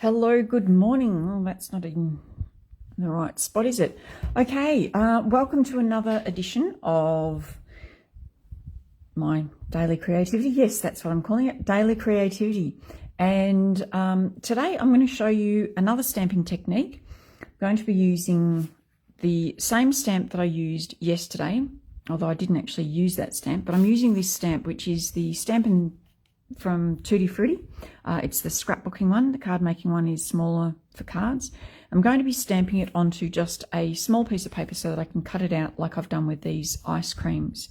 Hello, good morning. Well, that's not in the right spot, is it? Okay, welcome to another edition of my daily creativity. Yes, that's what I'm calling it, daily creativity. And today I'm going to show you another stamping technique. I'm going to be using the same stamp that I used yesterday, although I didn't actually use that stamp, but I'm using this stamp, which is the Stampin' from Cre8ivity. It's the scrapbooking one. The card making one is smaller for cards. I'm going to be stamping it onto just a small piece of paper so that I can cut it out like I've done with these ice creams.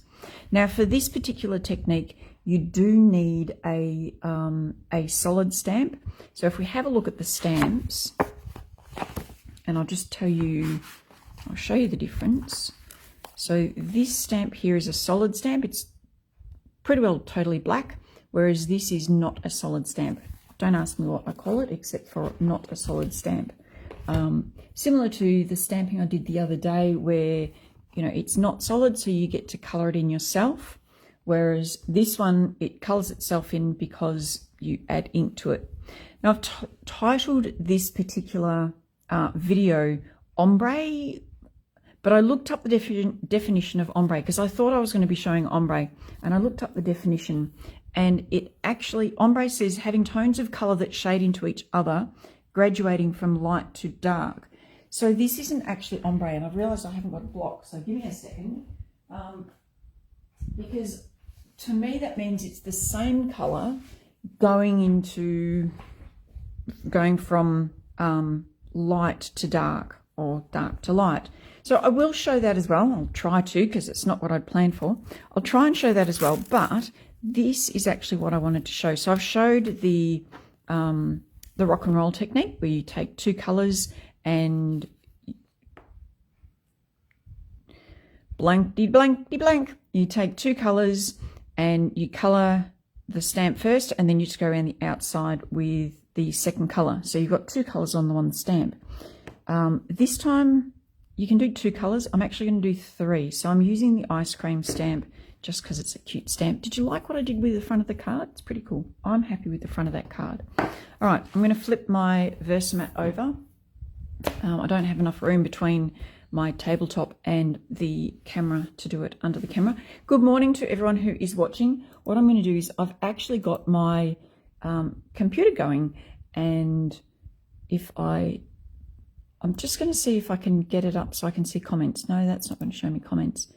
Now for this particular technique, you do need a solid stamp. So if we have a look at the stamps, and I'll just tell you, I'll show you the difference. So this stamp here is a solid stamp. It's pretty well totally black, whereas this is not a solid stamp. Don't ask me what I call it, except for not a solid stamp. Similar to the stamping I did the other day where, you know, it's not solid, so you get to colour it in yourself, whereas this one, it colours itself in because you add ink to it. Now, I've titled this particular video ombré, but I looked up the definition of ombré because I thought I was going to be showing ombré, and I looked up the definition, and it actually, ombre says having tones of colour that shade into each other, graduating from light to dark. So this isn't actually ombre, and I've realised I haven't got a block, so give me a second. Because to me that means it's the same colour going from light to dark or dark to light. So I will show that as well. I'll try to, because it's not what I'd planned for. I'll try and show that as well, but this is actually what I wanted to show. So I've showed the rock and roll technique where you take two colours and blankety blank. You take two colours and you colour the stamp first, and then you just go around the outside with the second colour. So you've got two colours on the one stamp. This time you can do two colours. I'm actually going to do three. So I'm using the ice cream stamp just because it's a cute stamp. Did you like what I did with the front of the card? It's pretty cool. I'm happy with the front of that card. All right, I'm going to flip my Versamat over. I don't have enough room between my tabletop and the camera to do it under the camera. Good morning to everyone who is watching. What I'm going to do is I've actually got my computer going, and I'm just going to see if I can get it up so I can see comments. No, that's not going to show me comments.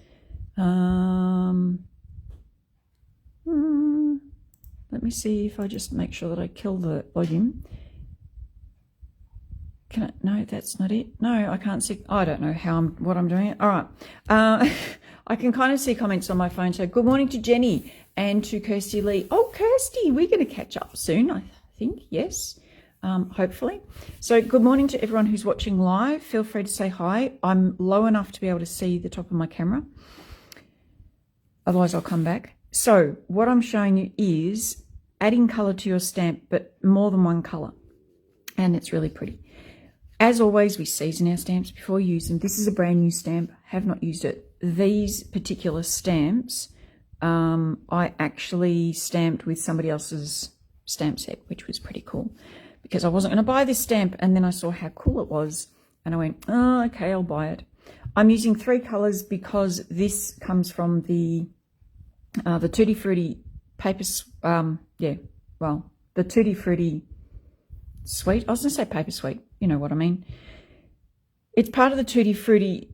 Let me see if I just make sure that I kill the volume. Can I? No, that's not it. No, I can't see. I don't know what I'm doing. All right. I can kind of see comments on my phone. So good morning to Jenny and to Kirsty Lee. Oh, Kirsty, we're going to catch up soon, I think. Yes. Hopefully. So good morning to everyone who's watching live. Feel free to say hi. I'm low enough to be able to see the top of my camera. Otherwise I'll come back. So what I'm showing you is adding colour to your stamp, but more than one colour. And it's really pretty. As always, we season our stamps before we use them. This is a brand new stamp. Have not used it. These particular stamps, I actually stamped with somebody else's stamp set, which was pretty cool, because I wasn't going to buy this stamp, and then I saw how cool it was, and I went, oh, okay, I'll buy it. I'm using three colours because this comes from the Tutti Frutti paper, the Tutti Frutti suite. I was going to say paper suite, you know what I mean. It's part of the Tutti Frutti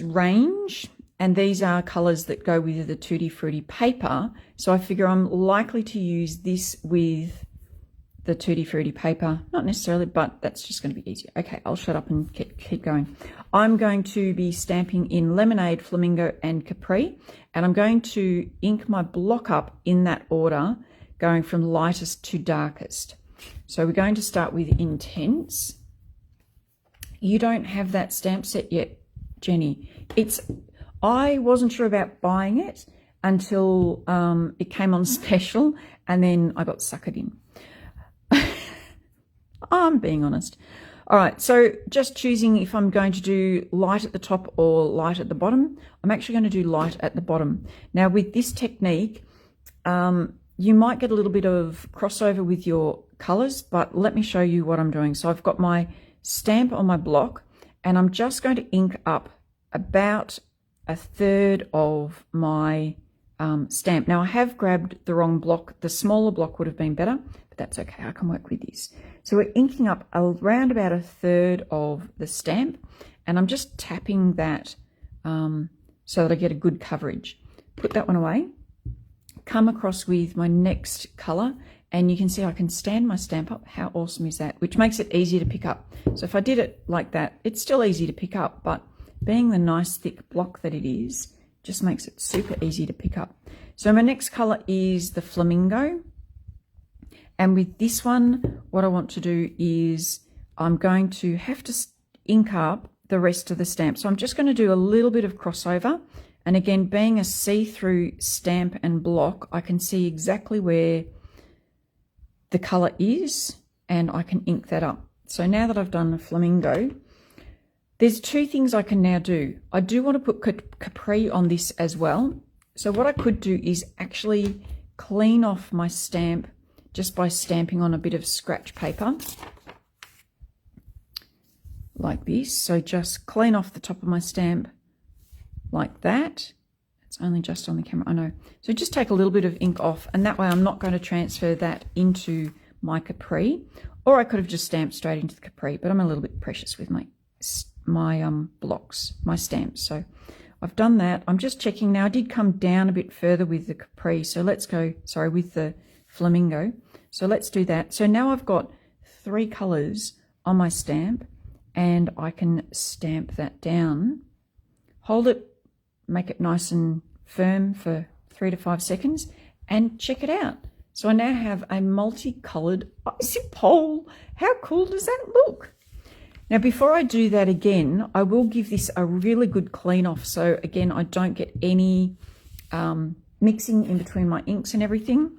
range, and these are colours that go with the Tutti Frutti paper, so I figure I'm likely to use this with the Tutti Frutti paper. Not necessarily, but that's just going to be easier. Okay, I'll shut up and keep going. I'm going to be stamping in Lemonade, Flamingo and Capri, and I'm going to ink my block up in that order, going from lightest to darkest. So we're going to start with Intense. You don't have that stamp set yet, Jenny. I wasn't sure about buying it until it came on special, and then I got suckered in. I'm being honest. All right, so just choosing if I'm going to do light at the top or light at the bottom. I'm actually going to do light at the bottom. Now with this technique, you might get a little bit of crossover with your colors, but let me show you what I'm doing. So I've got my stamp on my block, and I'm just going to ink up about a third of my stamp. Now I have grabbed the wrong block. The smaller block would have been better, but that's okay. I can work with this. So we're inking up around about a third of the stamp, and I'm just tapping that so that I get a good coverage. Put that one away. Come across with my next color, and you can see I can stand my stamp up. How awesome is that? Which makes it easier to pick up. So if I did it like that, it's still easy to pick up, but being the nice thick block that it is, just makes it super easy to pick up. So my next color is the flamingo. And with this one, what I want to do is I'm going to have to ink up the rest of the stamp. So I'm just going to do a little bit of crossover. And again, being a see-through stamp and block, I can see exactly where the color is, and I can ink that up. So now that I've done the flamingo, there's two things I can now do. I do want to put Capri on this as well. So what I could do is actually clean off my stamp just by stamping on a bit of scratch paper like this. So just clean off the top of my stamp like that. It's only just on the camera, I know. So just take a little bit of ink off, and that way I'm not going to transfer that into my Capri, or I could have just stamped straight into the Capri, but I'm a little bit precious with my blocks, my stamps. So I've done that. I'm just checking now. I did come down a bit further with the Capri, so let's go, sorry, with the flamingo. So let's do that. So now I've got 3 colors on my stamp, and I can stamp that down, hold it, make it nice and firm for 3 to 5 seconds, and check it out. So I now have a multicolored icy pole. How cool does that look? Now, before I do that again, I will give this a really good clean off. So again, I don't get any mixing in between my inks and everything.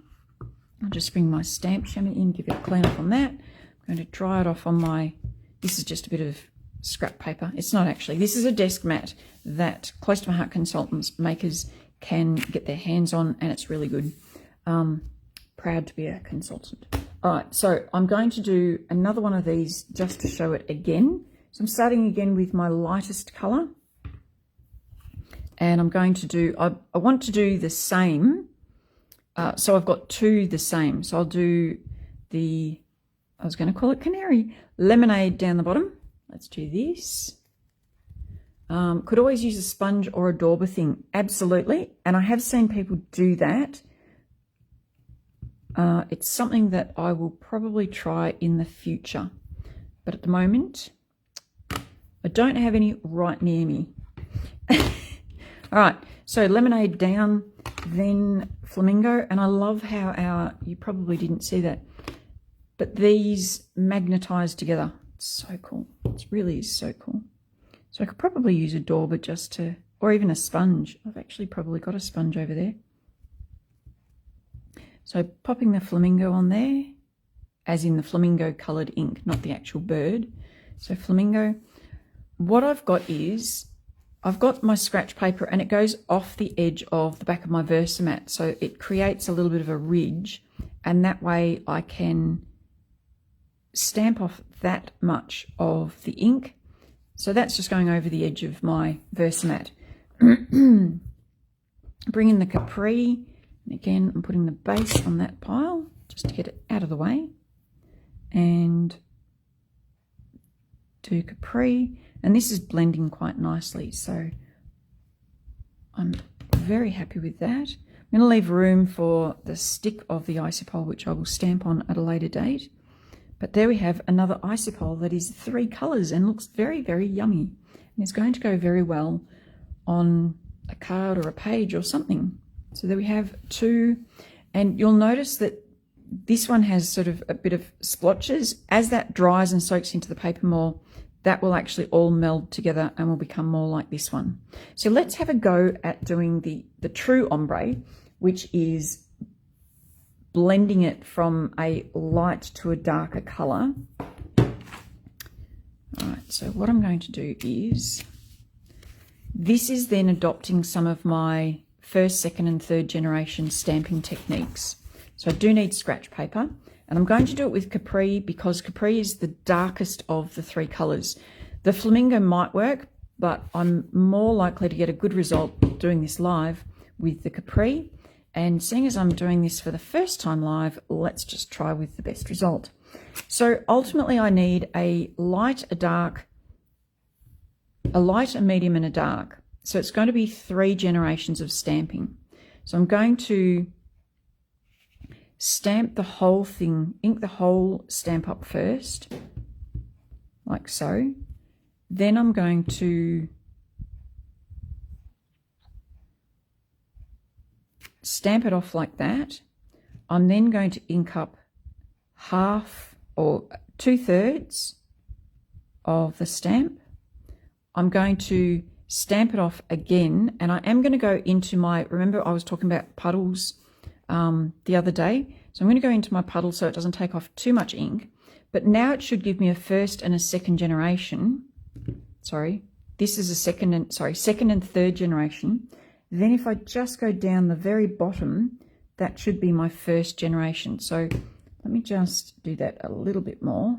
I'll just bring my stamp chamois in, give it a clean off on that. I'm going to dry it off on my, this is just a bit of scrap paper. It's not actually, this is a desk mat that Close to My Heart consultants, makers can get their hands on, and it's really good. Proud to be a consultant. All right, so I'm going to do another one of these just to show it again. So I'm starting again with my lightest color, and I'm going to do, I want to do the same. So I've got 2 the same. So I'll do the, I was going to call it canary, lemonade down the bottom. Let's do this. Could always use a sponge or a dauber thing. Absolutely. And I have seen people do that. It's something that I will probably try in the future. But at the moment, I don't have any right near me. All right. So lemonade down, then flamingo. And I love how you probably didn't see that, but these magnetize together. It's so cool. It really is so cool. So I could probably use a dauber just to, or even a sponge. I've actually probably got a sponge over there. So popping the flamingo on there, as in the flamingo coloured ink, not the actual bird. So flamingo. What I've got is, I've got my scratch paper, and it goes off the edge of the back of my Versamat. So it creates a little bit of a ridge, and that way I can stamp off that much of the ink. So that's just going over the edge of my Versamat. Bring in the Capri, and again I'm putting the base on that pile just to get it out of the way, and do Capri, and this is blending quite nicely, so I'm very happy with that. I'm going to leave room for the stick of the icipole, which I will stamp on at a later date. But there we have another icipole that is 3 colours and looks very, very yummy. And it's going to go very well on a card or a page or something. So there we have 2. And you'll notice that this one has sort of a bit of splotches. As that dries and soaks into the paper more, that will actually all meld together and will become more like this one. So let's have a go at doing the true ombre, which is blending it from a light to a darker colour. All right, so what I'm going to do is, this is then adopting some of my 1st, 2nd and 3rd generation stamping techniques. So I do need scratch paper, and I'm going to do it with Capri because Capri is the darkest of the three colours. The flamingo might work, but I'm more likely to get a good result doing this live with the Capri. And seeing as I'm doing this for the first time live, let's just try with the best result. So ultimately I need a light, a dark, a light, a medium and a dark. So it's going to be 3 generations of stamping. So I'm going to stamp the whole thing, ink the whole stamp up first, like so. Then I'm going to stamp it off like that. I'm then going to ink up half or 2/3 of the stamp. I'm going to stamp it off again, and I am going to go into my, remember I was talking about puddles the other day, so I'm going to go into my puddle so it doesn't take off too much ink. But now it should give me a first and a second generation. Sorry, this is a second and third generation. Then if I just go down the very bottom, that should be my first generation. So let me just do that a little bit more.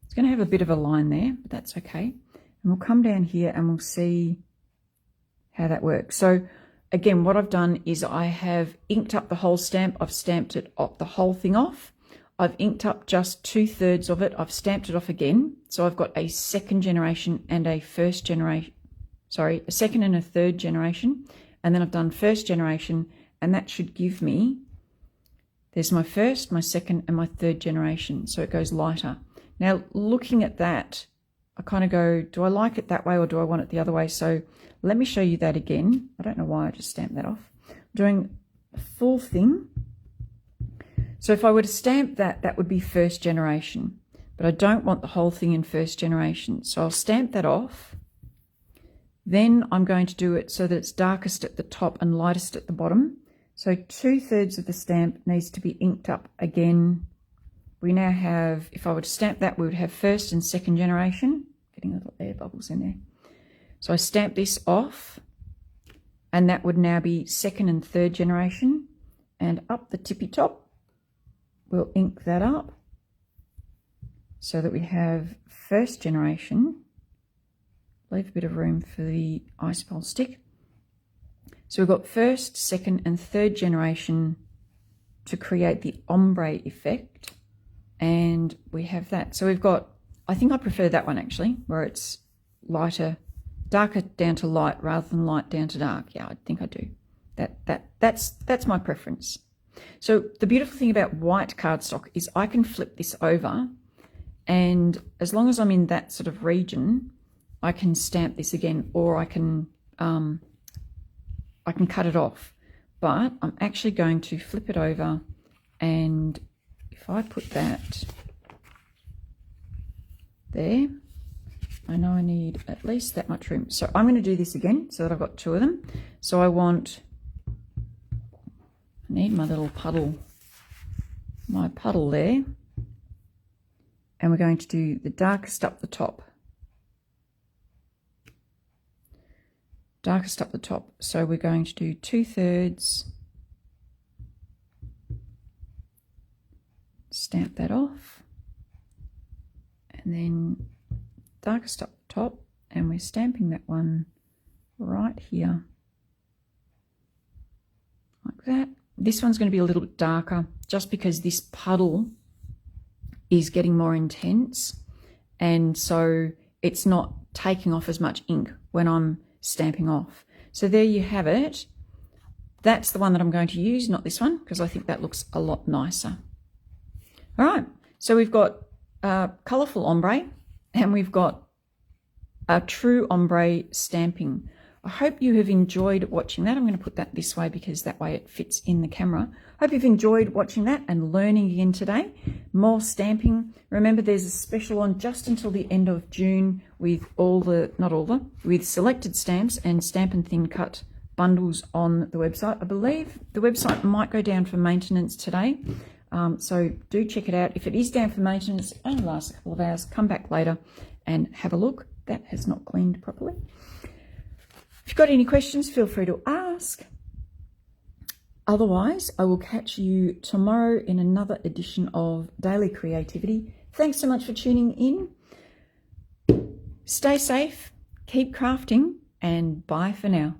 It's going to have a bit of a line there, but that's okay. And we'll come down here and we'll see how that works. So again, what I've done is I have inked up the whole stamp. I've stamped it up, the whole thing off. I've inked up just 2/3 of it. I've stamped it off again. So I've got a second generation and a first generation, sorry, a second and a third generation. And then I've done first generation, and that should give me, there's my first, my second and my third generation. So it goes lighter. Now looking at that, I kind of go, do I like it that way or do I want it the other way? So let me show you that again. I don't know why I just stamped that off. I'm doing a full thing. So if I were to stamp that, that would be first generation, but I don't want the whole thing in first generation. So I'll stamp that off. Then I'm going to do it so that it's darkest at the top and lightest at the bottom. So 2/3 of the stamp needs to be inked up again. We now have, if I were to stamp that, we would have first and second generation. Getting little air bubbles in there. So I stamp this off, and that would now be second and third generation. And up the tippy top, we'll ink that up so that we have first generation. Leave a bit of room for the ice pole stick. So we've got first, second and third generation to create the ombre effect. And we have that. So we've got, I think I prefer that one actually, where it's lighter, darker down to light rather than light down to dark. Yeah, I think I do. That's my preference. So the beautiful thing about white cardstock is I can flip this over, and as long as I'm in that sort of region, I can stamp this again, or I can cut it off. But I'm actually going to flip it over, and if I put that there, I know I need at least that much room. So I'm going to do this again so that I've got 2 of them. So I need my little puddle, my puddle there. And we're going to do the darkest up the top. Darkest up the top. So we're going to do 2/3. Stamp that off. And then darkest up the top. And we're stamping that one right here. Like that. This one's going to be a little bit darker just because this puddle is getting more intense, and so it's not taking off as much ink when I'm stamping off. So there you have it. That's the one that I'm going to use, not this one, because I think that looks a lot nicer. All right, so we've got colourful ombre, and we've got a true ombre stamping. I hope you have enjoyed watching that. I'm going to put that this way because that way it fits in the camera. Hope you've enjoyed watching that and learning again today. More stamping. Remember, there's a special on just until the end of June with with selected stamps and Stampin' Thin Cut bundles on the website. I believe the website might go down for maintenance today. So do check it out. If it is down for maintenance, it only lasts a couple of hours. Come back later and have a look. That has not cleaned properly. If you've got any questions, feel free to ask. Otherwise, I will catch you tomorrow in another edition of Daily Creativity. Thanks so much for tuning in. Stay safe, keep crafting, and bye for now.